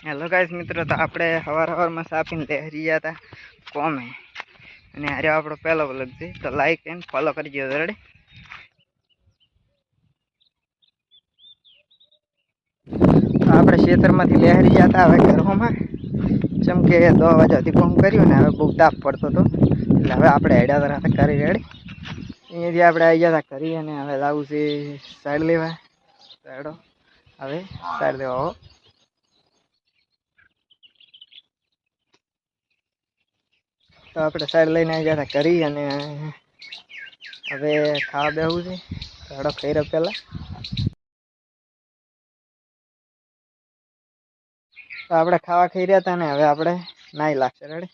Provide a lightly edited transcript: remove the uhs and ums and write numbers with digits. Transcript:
Hello guys મિત્રો, તો આપણે સવારમાં સાપીને લહેરી ગયા હતા કોમે, અને હારે આપણો પહેલો વ્લોગ છે, તો લાઈક એન્ડ ફોલો કરી દો રેડી. તો આપણે ખેતરમાંથી લહેરી ગયા હતા હવે ઘરોમાં, જેમ કે 10 વાગ્યાથી ફોન કર્યું ને હવે બહુ તાપ પડતો હતો, એટલે હવે આપણે હેડ્યા હતા કરી રેડી. અહીંયાથી આપણે આવી ગયા હતા કરી, અને હવે લાવું છે સાઈડ લેવા. હેડો હવે સાઈડ લેવા હો. તો આપણે સાઈડ લઈને આવી ગયા હતા કરી, અને હવે ખાવા બેવું છે. હેડો ખાઈ રહ્યો પહેલાં. તો આપણે ખાવા ખાઈ રહ્યા હતા ને હવે આપણે નાહી લાગશે રેડી.